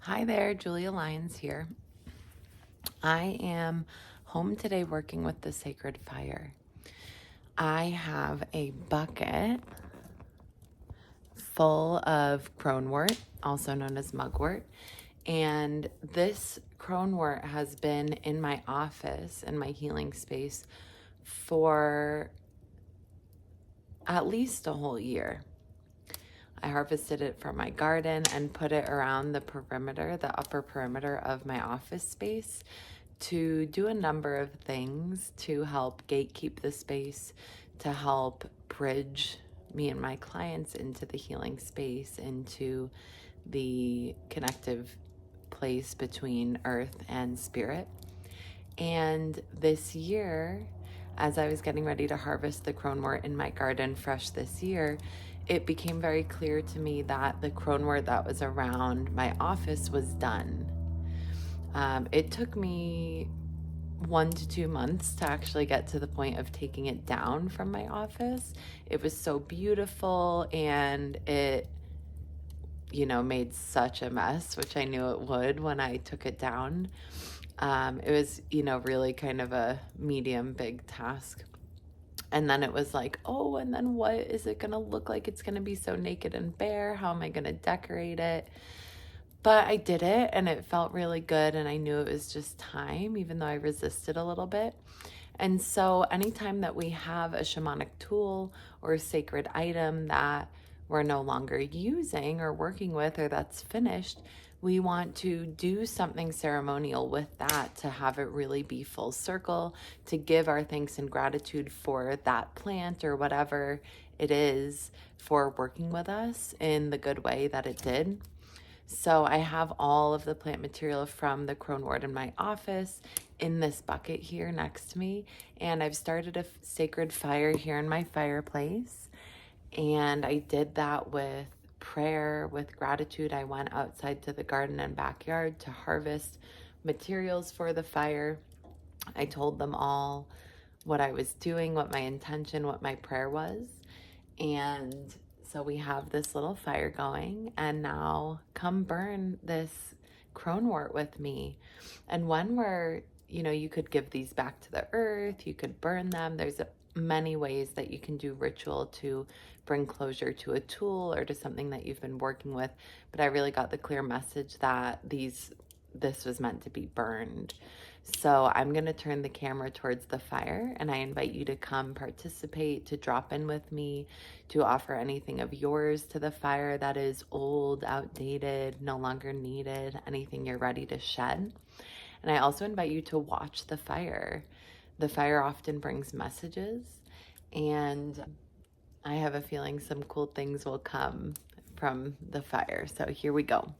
Hi there, Julia Lyons here. I am home today working with the sacred fire. I have a bucket full of Cronewort, also known as Mugwort, and this Cronewort has been in my office, in my healing space, for at least a whole year. I harvested it from my garden and put it around the perimeter, the upper perimeter of my office space to do a number of things to help gatekeep the space, to help bridge me and my clients into the healing space, into the connective place between earth and spirit. And this year, as I was getting ready to harvest the Cronewort in my garden fresh this year, it became very clear to me that the Cronewort that was around my office was done. It took me 1 to 2 months to actually get to the point of taking it down from my office. It was so beautiful, and it, made such a mess, which I knew it would when I took it down. It was, really kind of a medium big task. And then it was like, oh, and then what is it going to look like? It's going to be so naked and bare. How am I going to decorate it? But I did it, and it felt really good, and I knew it was just time, even though I resisted a little bit. And so anytime that we have a shamanic tool or a sacred item that we're no longer using or working with, or that's finished, we want to do something ceremonial with that to have it really be full circle, to give our thanks and gratitude for that plant or whatever it is for working with us in the good way that it did. So I have all of the plant material from the Cronewort in my office in this bucket here next to me. And I've started a sacred fire here in my fireplace. And I did that with prayer, with gratitude. I went outside to the garden and backyard to harvest materials for the fire. I told them all what I was doing, what my intention, what my prayer was. And so we have this little fire going, and now come burn this Cronewort with me. And when we're, you could give these back to the earth, you could burn them. There's many ways that you can do ritual to bring closure to a tool or to something that you've been working with. But I really got the clear message that this was meant to be burned. So I'm going to turn the camera towards the fire, and I invite you to come participate, to drop in with me, to offer anything of yours to the fire that is old, outdated, no longer needed, anything you're ready to shed. And I also invite you to watch the fire. The fire often brings messages, and I have a feeling some cool things will come from the fire. So here we go.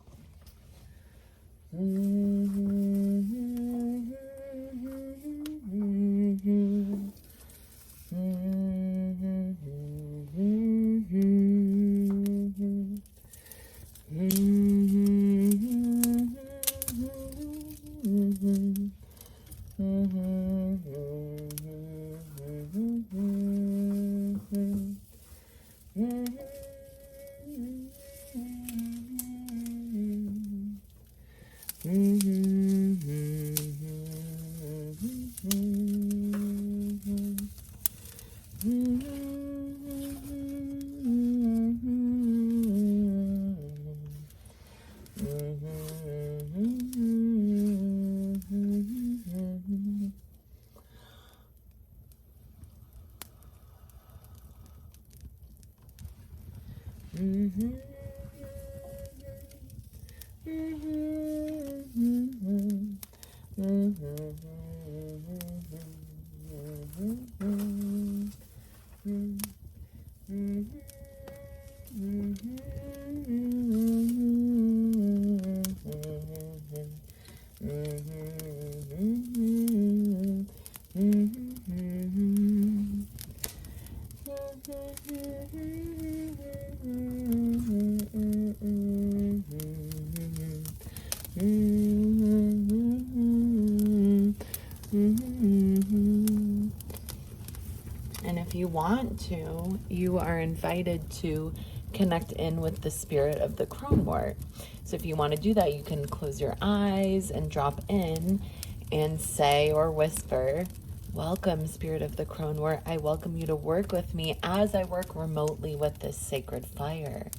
And if you want to, you are invited to connect in with the spirit of the Cronewort. So if you want to do that, you can close your eyes and drop in and say or whisper, welcome, Spirit of the Cronewort. I welcome you to work with me as I work remotely with this sacred fire.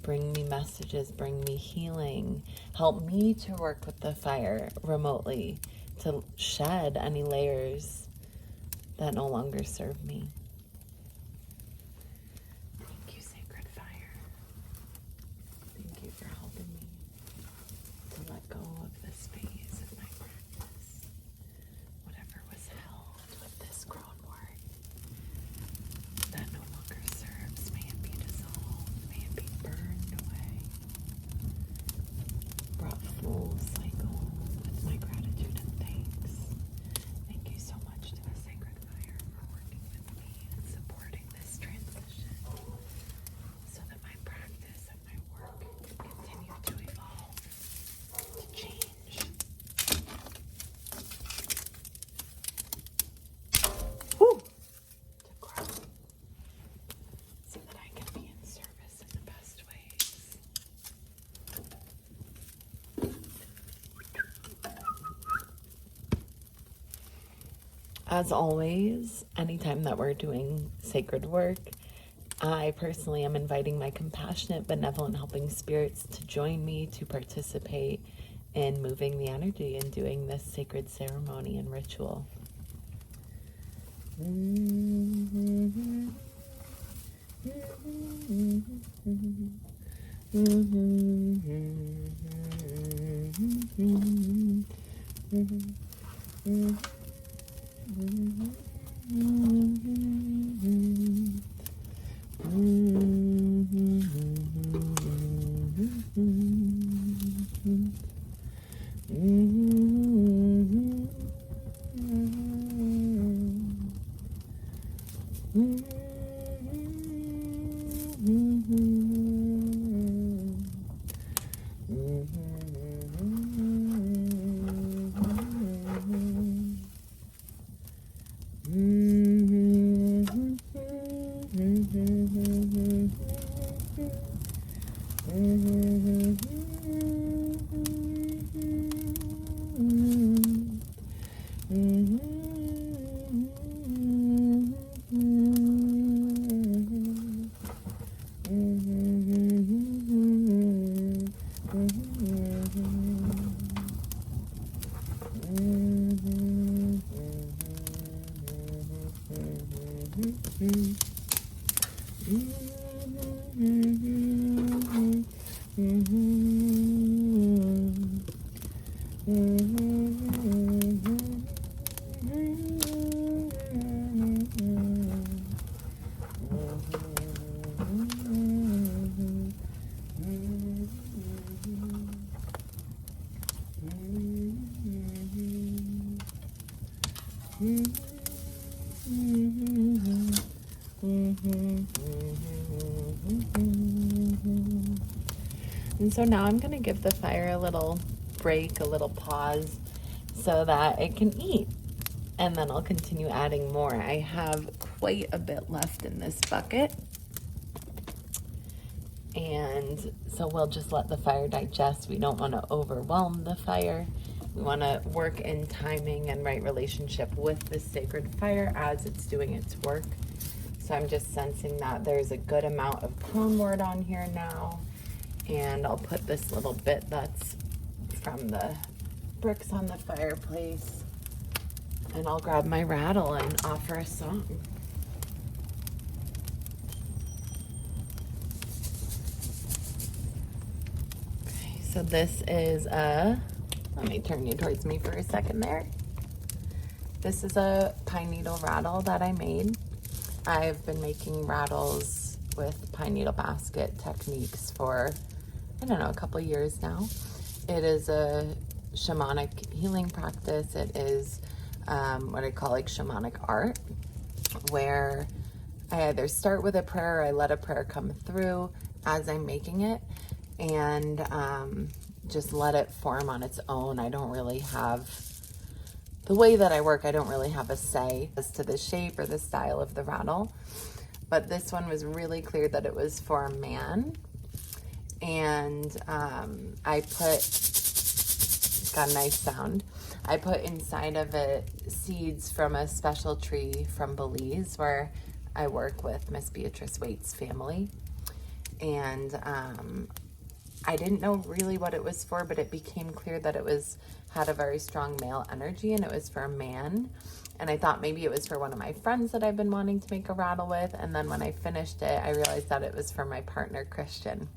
Bring me messages, bring me healing. Help me to work with the fire remotely to shed any layers that no longer serve me. Thank you, sacred fire. Thank you for helping me to let go of this phase of my practice. Whatever was held with this Cronewort that no longer serves, may it be dissolved, may it be burned away. Brought full cycle with my gratitude and thanks. Thank you so much to the sacred fire for working with me and supporting this transition so that my practice and my work can continue to evolve, to change. Woo! To grow so that I can be in service in the best ways. As always, anytime that we're doing sacred work, I personally am inviting my compassionate, benevolent, helping spirits to join me to participate in moving the energy and doing this sacred ceremony and ritual. And so now I'm going to give the fire a little break, a little pause, so that it can eat. And then I'll continue adding more. I have quite a bit left in this bucket. And so we'll just let the fire digest. We don't want to overwhelm the fire. We want to work in timing and right relationship with the sacred fire as it's doing its work. So I'm just sensing that there's a good amount of Cronewort on here now. And I'll put this little bit that's from the bricks on the fireplace. And I'll grab my rattle and offer a song. Okay, so this is let me turn you towards me for a second there. This is a pine needle rattle that I made. I've been making rattles with pine needle basket techniques for, I don't know, a couple years now. It is a shamanic healing practice. It is what I call like shamanic art, where I either start with a prayer or I let a prayer come through as I'm making it and just let it form on its own. I don't really have, the way that I work, I don't really have a say as to the shape or the style of the rattle. But this one was really clear that it was for a man. and I got a nice sound. I put inside of it seeds from a special tree from Belize where I work with Miss Beatrice Waite's family. And I didn't know really what it was for, but it became clear that it had a very strong male energy, and it was for a man. And I thought maybe it was for one of my friends that I've been wanting to make a rattle with. And then when I finished it, I realized that it was for my partner, Christian.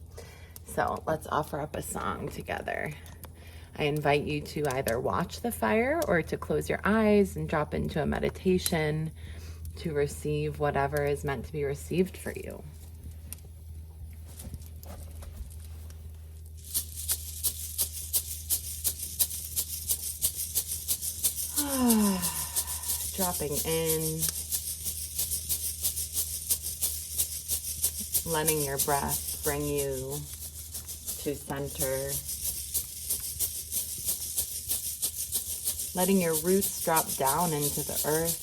So let's offer up a song together. I invite you to either watch the fire or to close your eyes and drop into a meditation to receive whatever is meant to be received for you. Dropping in, letting your breath bring you to center, letting your roots drop down into the earth,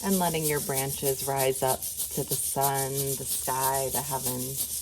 and letting your branches rise up to the sun, the sky, the heavens.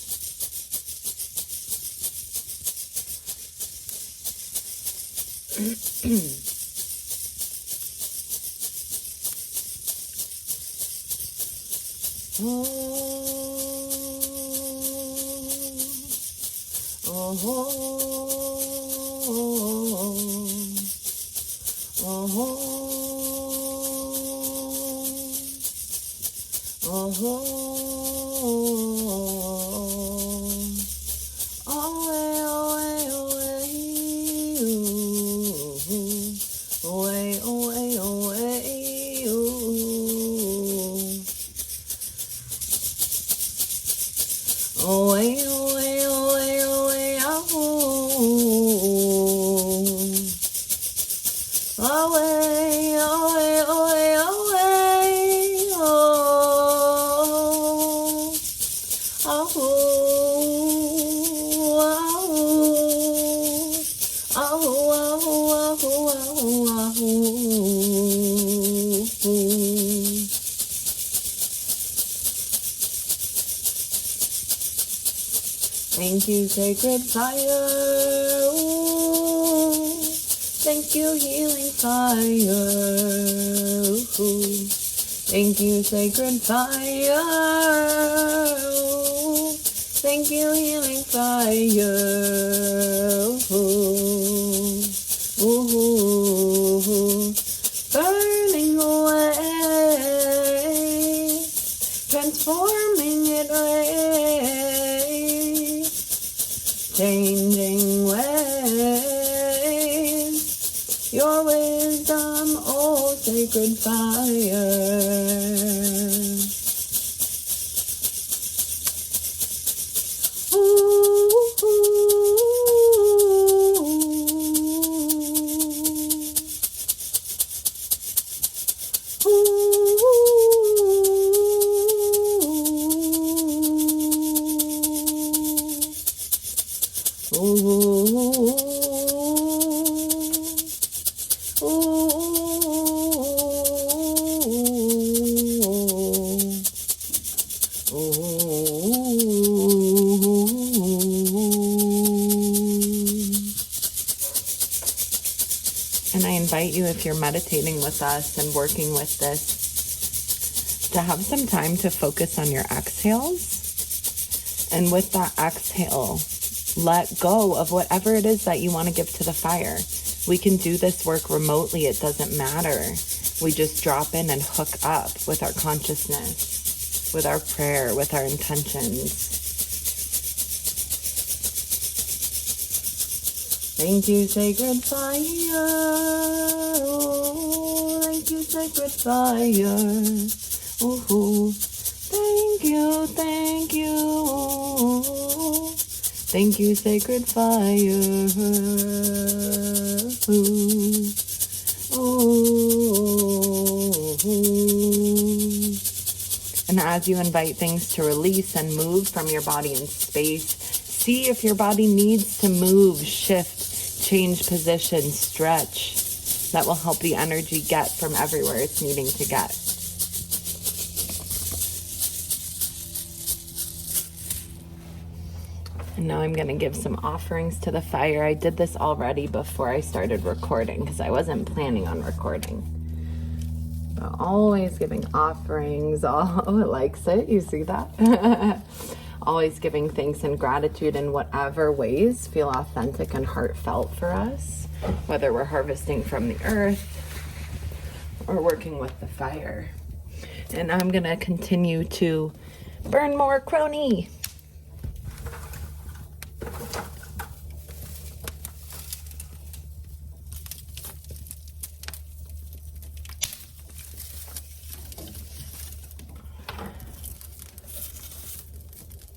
Thank you, sacred fire. Ooh. Thank you, healing fire. Ooh. Thank you, sacred fire. Ooh. Thank you, healing fire. Ooh. Ooh. Burning away, transforming it away, changing ways, your wisdom, oh sacred fire. And I invite you, if you're meditating with us and working with this, to have some time to focus on your exhales. And with that exhale, let go of whatever it is that you want to give to the fire. We can do this work remotely. It doesn't matter. We just drop in and hook up with our consciousness, with our prayer, with our intentions. Thank you, sacred fire. Oh, thank you, sacred fire. Oh, thank you, thank you. Thank you, sacred fire. And as you invite things to release and move from your body in space, see if your body needs to move, shift, change position, stretch. That will help the energy get from everywhere it's needing to get. And now I'm going to give some offerings to the fire. I did this already before I started recording because I wasn't planning on recording. But always giving offerings. Oh, it likes it. You see that? Always giving thanks and gratitude in whatever ways feel authentic and heartfelt for us, whether we're harvesting from the earth or working with the fire. And I'm going to continue to burn more Cronie.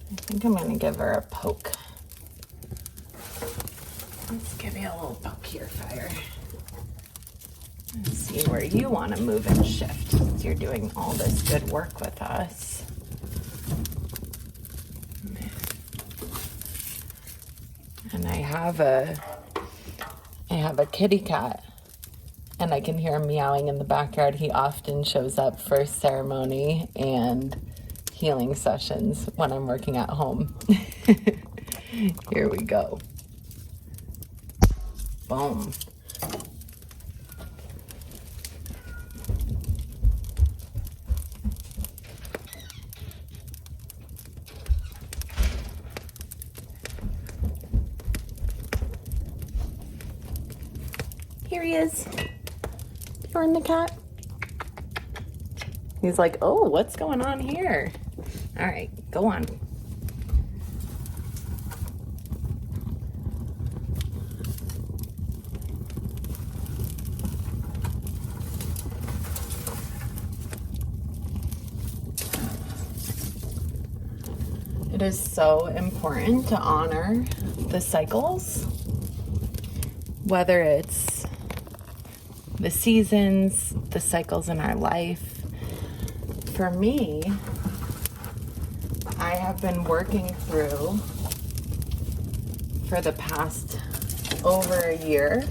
I think I'm going to give her a poke. Let's give you a little poke here, fire. Let's see where you want to move and shift since you're doing all this good work with us. And I have a kitty cat, and I can hear him meowing in the backyard. He often shows up for ceremony and healing sessions when I'm working at home. Here we go. Boom. Here he is. You're the cat. He's like, oh, what's going on here? All right, go on. It is so important to honor the cycles, whether it's the seasons, the cycles in our life. For me, I have been working through, for the past over a year,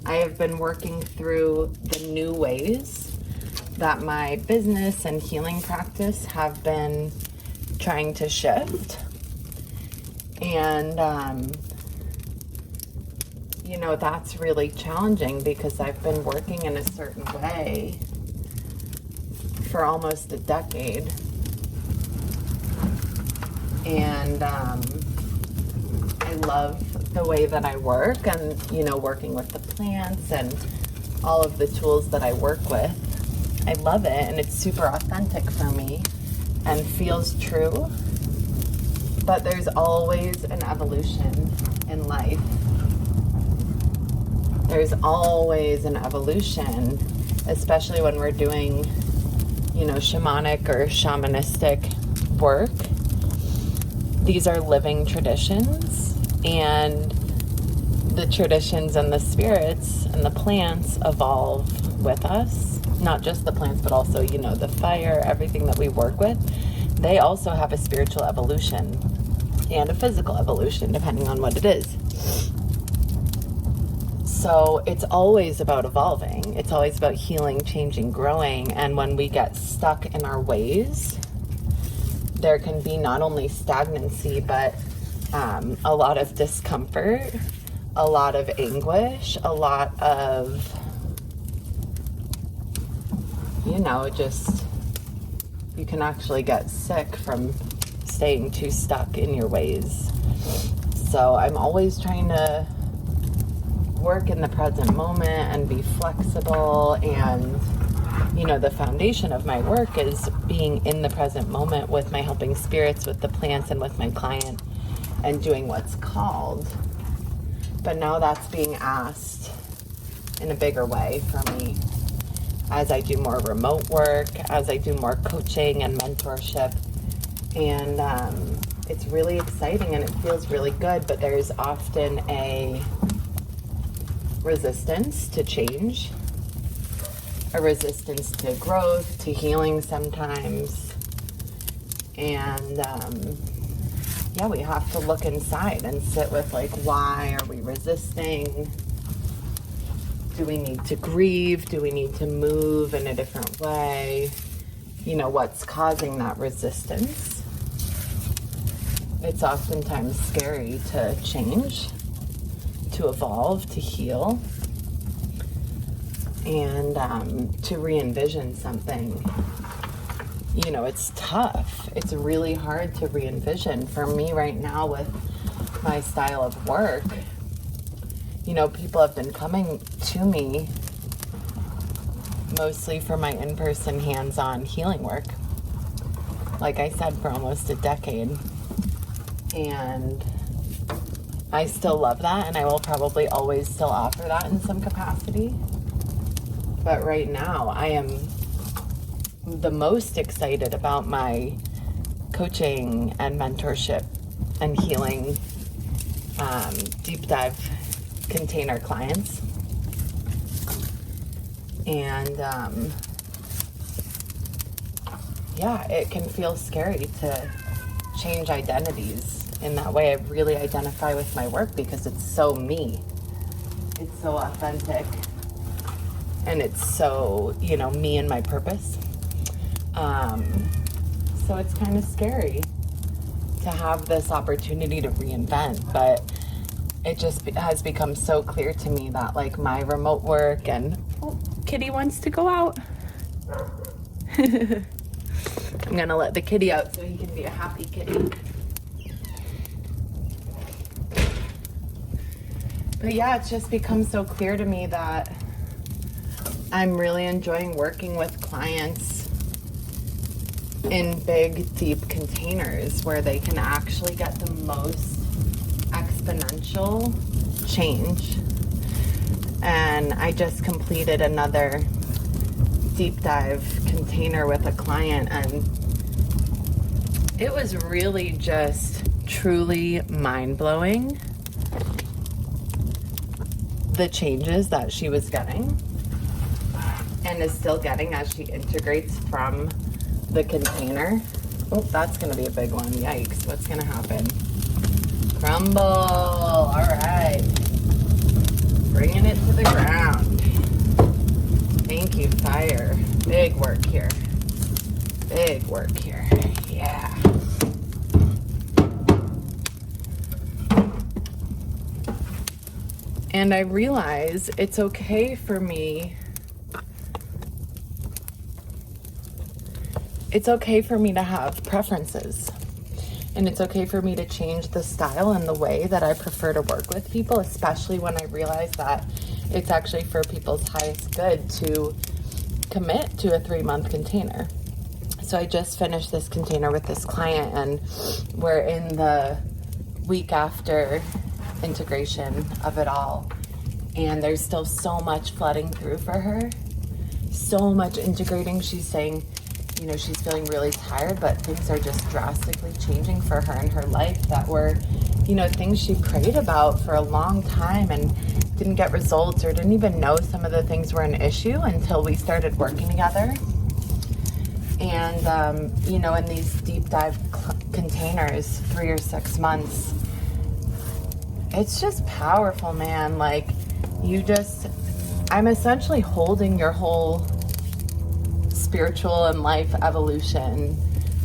I have been working through the new ways that my business and healing practice have been trying to shift. And, that's really challenging because I've been working in a certain way for almost a decade. And I love the way that I work and, working with the plants and all of the tools that I work with. I love it, and it's super authentic for me and feels true. But there's always an evolution in life. There's always an evolution, especially when we're doing, shamanic or shamanistic work. These are living traditions, and the traditions and the spirits and the plants evolve with us. Not just the plants, but also, the fire, everything that we work with. They also have a spiritual evolution and a physical evolution, depending on what it is. So it's always about evolving. It's always about healing, changing, growing. And when we get stuck in our ways, there can be not only stagnancy, but a lot of discomfort, a lot of anguish, a lot of, you can actually get sick from staying too stuck in your ways. So I'm always trying to work in the present moment and be flexible, and the foundation of my work is being in the present moment with my helping spirits, with the plants, and with my client, and doing what's called. But now that's being asked in a bigger way for me as I do more remote work, as I do more coaching and mentorship. And it's really exciting and it feels really good, but there's often a resistance to change, a resistance to growth, to healing sometimes. And we have to look inside and sit with, why are we resisting? Do we need to grieve? Do we need to move in a different way? What's causing that resistance? it's oftentimes scary to change, to evolve, to heal, and to re-envision something. You know, it's tough. It's really hard to re-envision. For me right now with my style of work, you know, people have been coming to me mostly for my in-person hands-on healing work. Like I said, for almost a decade. And I still love that, and I will probably always still offer that in some capacity. But right now, I am the most excited about my coaching and mentorship and healing deep dive container clients. And yeah, it can feel scary to change identities in that way. I really identify with my work because it's so me. It's so authentic. And it's so, you know, me and my purpose. So it's kind of scary to have this opportunity to reinvent, but it just has become so clear to me that like my remote work and kitty wants to go out. I'm gonna let the kitty out so he can be a happy kitty. But yeah, it's just become so clear to me that I'm really enjoying working with clients in big, deep containers where they can actually get the most exponential change. And I just completed another deep dive container with a client, and it was really just truly mind-blowing, the changes that she was getting and is still getting as she integrates from the container. Oh, that's gonna be a big one. Yikes, what's gonna happen? Crumble. All right, bringing it to the ground. Thank you, fire. Big work here. Big work here. Yeah. And I realize it's okay for me. It's okay for me to have preferences. And it's okay for me to change the style and the way that I prefer to work with people, especially when I realize that it's actually for people's highest good to commit to a 3-month container. So I just finished this container with this client, and we're in the week after integration of it all. And there's still so much flooding through for her, so much integrating. She's saying, you know, she's feeling really tired, but things are just drastically changing for her in her life that were, you know, things she prayed about for a long time and didn't get results or didn't even know some of the things were an issue until we started working together. And, you know, in these deep dive containers, 3 or 6 months, it's just powerful, man. Like, I'm essentially holding your whole spiritual and life evolution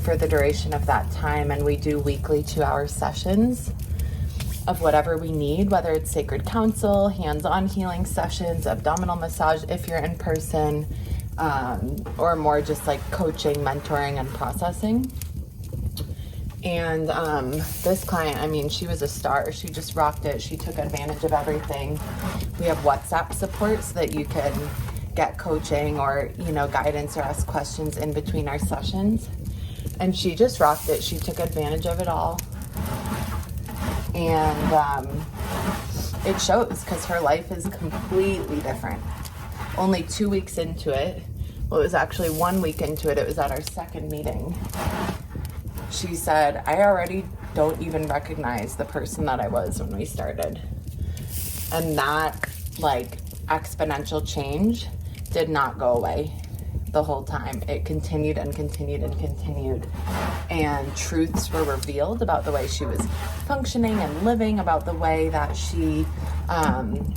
for the duration of that time. And we do weekly 2-hour sessions of whatever we need, whether it's sacred counsel, hands-on healing sessions, abdominal massage if you're in person, or more just like coaching, mentoring, and processing. And this client, I mean, she was a star. She just rocked it. She took advantage of everything. We have WhatsApp support so that you can get coaching or, you know, guidance or ask questions in between our sessions. And she just rocked it. She took advantage of it all. And it shows because her life is completely different. Only 2 weeks into it, well, it was actually 1 week into it. It was at our second meeting. She said, I already don't even recognize the person that I was when we started. And that, like, exponential change did not go away the whole time. It continued and continued and continued. And truths were revealed about the way she was functioning and living, about the way that she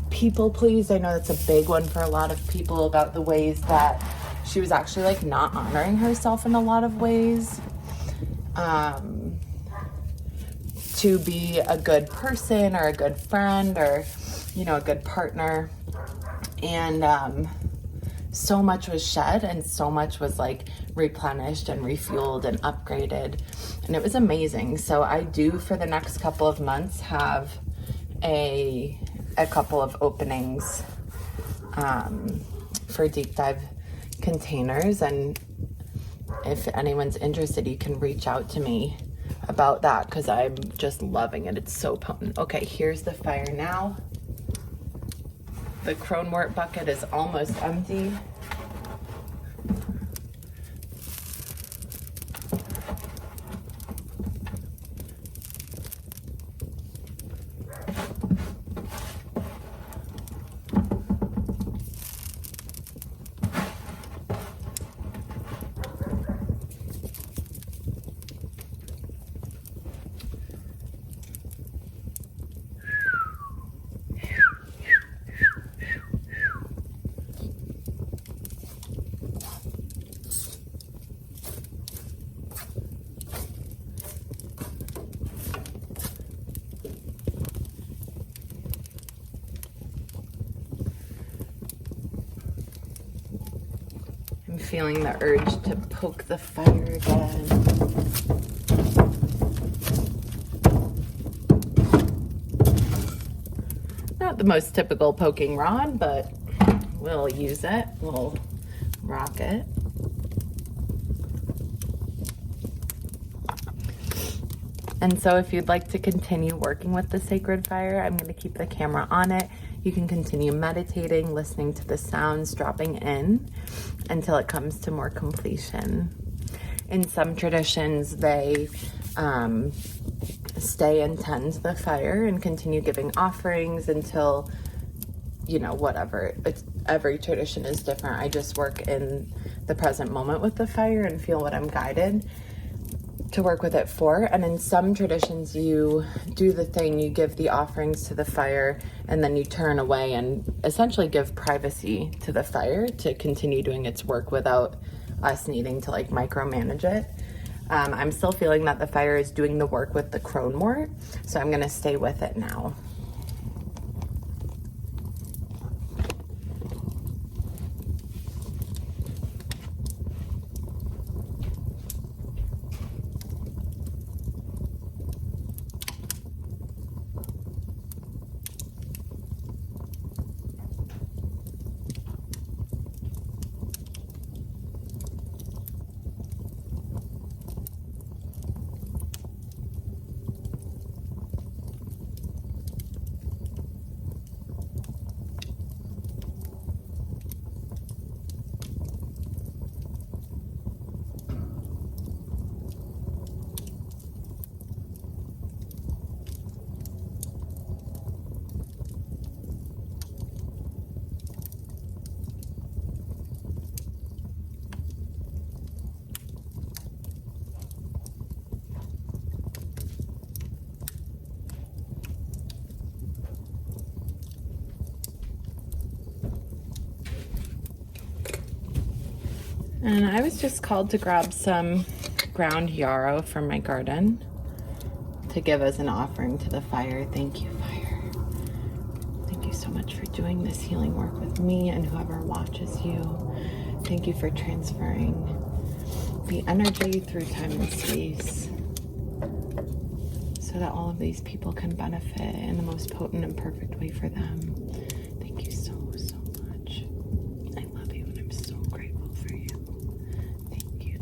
people pleased. I know that's a big one for a lot of people, about the ways that she was actually like not honoring herself in a lot of ways. to be a good person or a good friend or, a good partner. And so much was shed and so much was like replenished and refueled and upgraded. And it was amazing. So I do, for the next couple of months, have a couple of openings for deep dive containers. And if anyone's interested, you can reach out to me about that, because I'm just loving it. It's so potent. Okay, here's the fire now. The Cronewort bucket is almost empty. I'm feeling the urge to poke the fire again. Not the most typical poking rod, but we'll use it. We'll rock it. And so if you'd like to continue working with the sacred fire, I'm going to keep the camera on it. You can continue meditating, listening to the sounds dropping in until it comes to more completion. In some traditions, they stay and tend the fire and continue giving offerings until, whatever. Every tradition is different. I just work in the present moment with the fire and feel what I'm guided to work with it for. And in some traditions, you do the thing, you give the offerings to the fire, and then you turn away and essentially give privacy to the fire to continue doing its work without us needing to like micromanage it. I'm still feeling that the fire is doing the work with the Cronewort, so I'm gonna stay with it now. And I was just called to grab some ground yarrow from my garden to give as an offering to the fire. Thank you, fire. Thank you so much for doing this healing work with me and whoever watches you. Thank you for transferring the energy through time and space so that all of these people can benefit in the most potent and perfect way for them. Thank you so much. I love you and I'm so grateful for you. Thank you.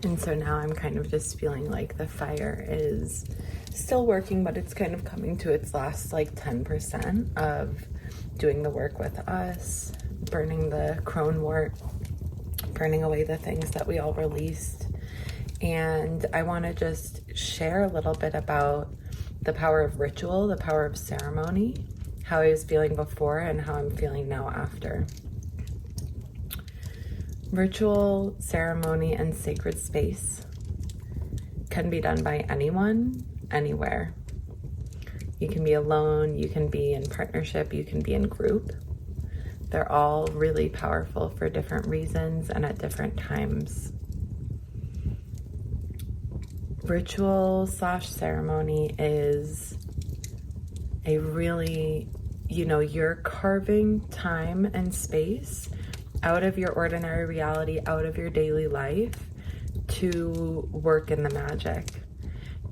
And so now I'm kind of just feeling like the fire is still working, but it's kind of coming to its last like 10% of doing the work with us, burning the Cronewort, burning away the things that we all released. And I want to just share a little bit about the power of ritual, the power of ceremony, how I was feeling before and how I'm feeling now after. Ritual, ceremony, and sacred space can be done by anyone, anywhere. You can be alone, you can be in partnership, you can be in group. They're all really powerful for different reasons and at different times. Ritual/ceremony is a really, you're carving time and space out of your ordinary reality, out of your daily life, to work in the magic,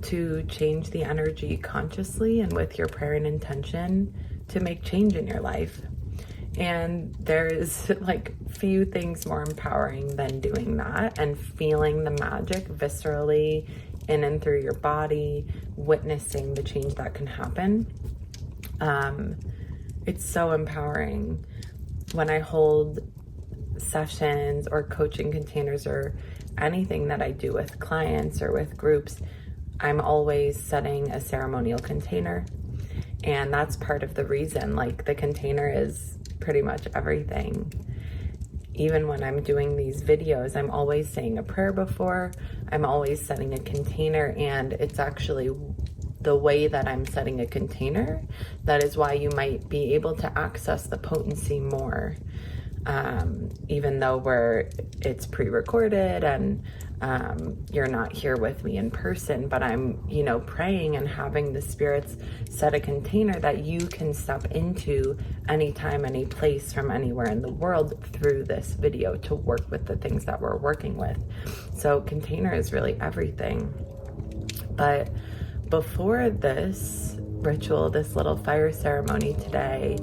to change the energy consciously and with your prayer and intention to make change in your life. And there is like few things more empowering than doing that and feeling the magic viscerally in and through your body, witnessing the change that can happen. It's so empowering. When I hold sessions or coaching containers or anything that I do with clients or with groups, I'm always setting a ceremonial container. And that's part of the reason, like the container is pretty much everything. Even when I'm doing these videos, I'm always saying a prayer before, I'm always setting a container, and it's actually the way that I'm setting a container that is why you might be able to access the potency more. Even though it's pre-recorded and you're not here with me in person, but I'm, praying and having the spirits set a container that you can step into anytime, any place from anywhere in the world through this video to work with the things that we're working with. So container is really everything. But before this ritual, this little fire ceremony today,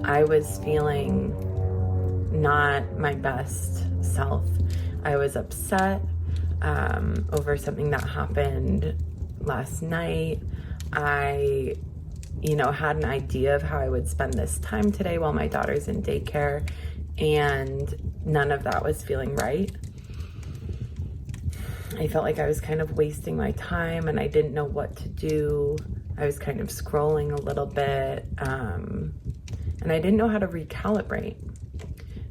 I was feeling not my best self. I was upset over something that happened last night. I, had an idea of how I would spend this time today while my daughter's in daycare, and none of that was feeling right. I felt like I was kind of wasting my time and I didn't know what to do. I was kind of scrolling a little bit, and I didn't know how to recalibrate.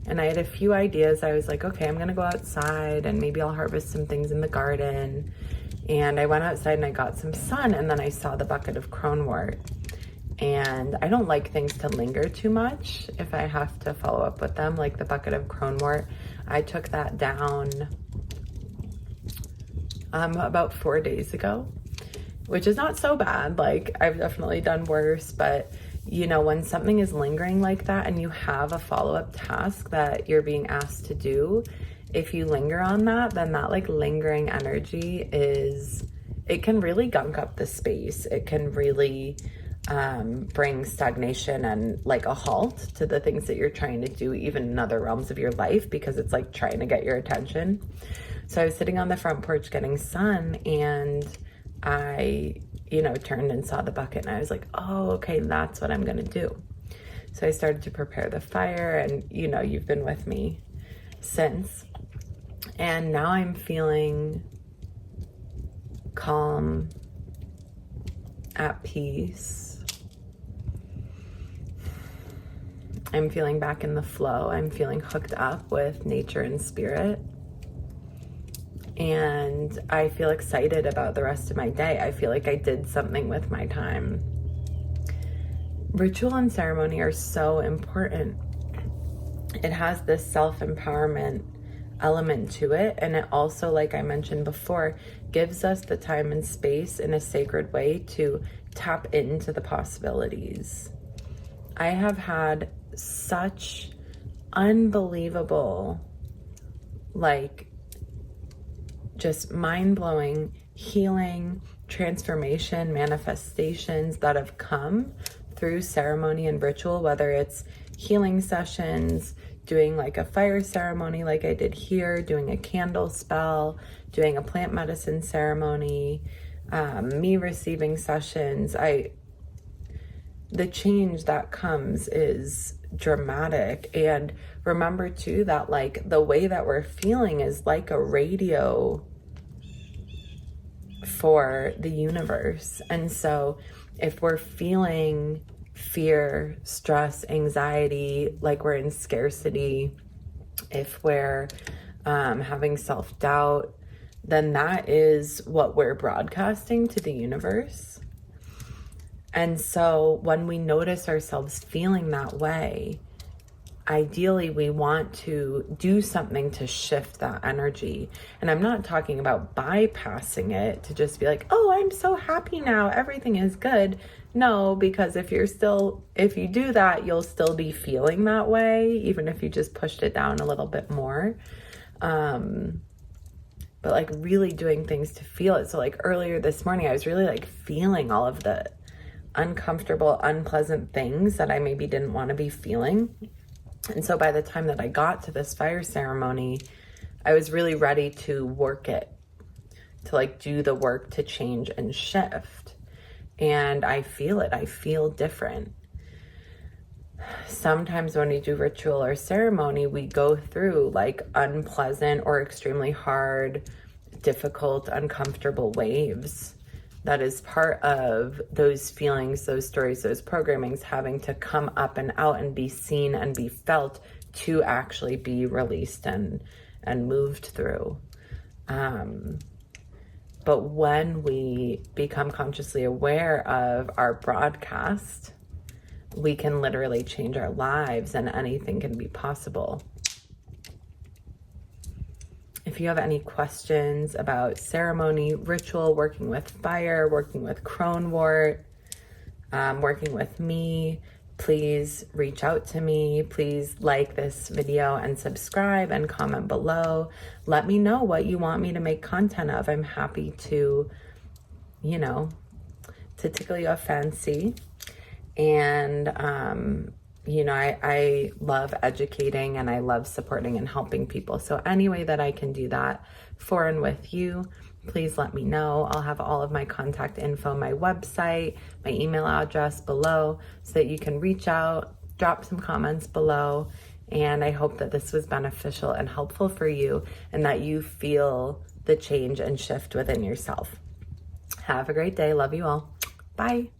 And I had a few ideas. I was like, okay, I'm gonna go outside and maybe I'll harvest some things in the garden. And I went outside and I got some sun, and then I saw the bucket of Cronewort. And I don't like things to linger too much if I have to follow up with them, like the bucket of Cronewort. I took that down about 4 days ago, which is not so bad. Like, I've definitely done worse, but when something is lingering like that and you have a follow-up task that you're being asked to do, if you linger on that, then that like lingering energy it can really gunk up the space. It can really bring stagnation and like a halt to the things that you're trying to do, even in other realms of your life, because it's like trying to get your attention. So I was sitting on the front porch getting sun, and I turned and saw the bucket, and I was like, oh, okay, that's what I'm gonna do. So I started to prepare the fire, and you've been with me since. And now I'm feeling calm, at peace. I'm feeling back in the flow. I'm feeling hooked up with nature and spirit. And I feel excited about the rest of my day. I feel like I did something with my time. Ritual and ceremony are so important. It has this self-empowerment element to it, and it also, like I mentioned before, gives us the time and space in a sacred way to tap into the possibilities. I have had such unbelievable, just mind-blowing healing, transformation, manifestations that have come through ceremony and ritual, whether it's healing sessions, doing like a fire ceremony like I did here, doing a candle spell, doing a plant medicine ceremony, me receiving sessions, the change that comes is dramatic. And remember too that like the way that we're feeling is like a radio for the universe. And so if we're feeling fear, stress, anxiety, like we're in scarcity, if we're having self-doubt, then that is what we're broadcasting to the universe. And so when we notice ourselves feeling that way, ideally we want to do something to shift that energy. And I'm not talking about bypassing it to just be like, oh, I'm so happy now, everything is good. No, because if you do that, you'll still be feeling that way, even if you just pushed it down a little bit more. But like really doing things to feel it. So like earlier this morning, I was really like feeling all of the uncomfortable, unpleasant things that I maybe didn't want to be feeling. And so by the time that I got to this fire ceremony, I was really ready to work it, to like do the work to change and shift. And I feel it. I feel different. Sometimes when we do ritual or ceremony, we go through like unpleasant or extremely hard, difficult, uncomfortable waves. That is part of those feelings, those stories, those programmings having to come up and out and be seen and be felt to actually be released and moved through. But when we become consciously aware of our broadcast, we can literally change our lives and anything can be possible. If you have any questions about ceremony, ritual, working with fire, working with Cronewort, working with me, please reach out to me. Please like this video and subscribe and comment below. Let me know what you want me to make content of. I'm happy to, to tickle your fancy. And, I love educating and I love supporting and helping people. So any way that I can do that for and with you, please let me know. I'll have all of my contact info, my website, my email address below so that you can reach out, drop some comments below. And I hope that this was beneficial and helpful for you and that you feel the change and shift within yourself. Have a great day. Love you all. Bye.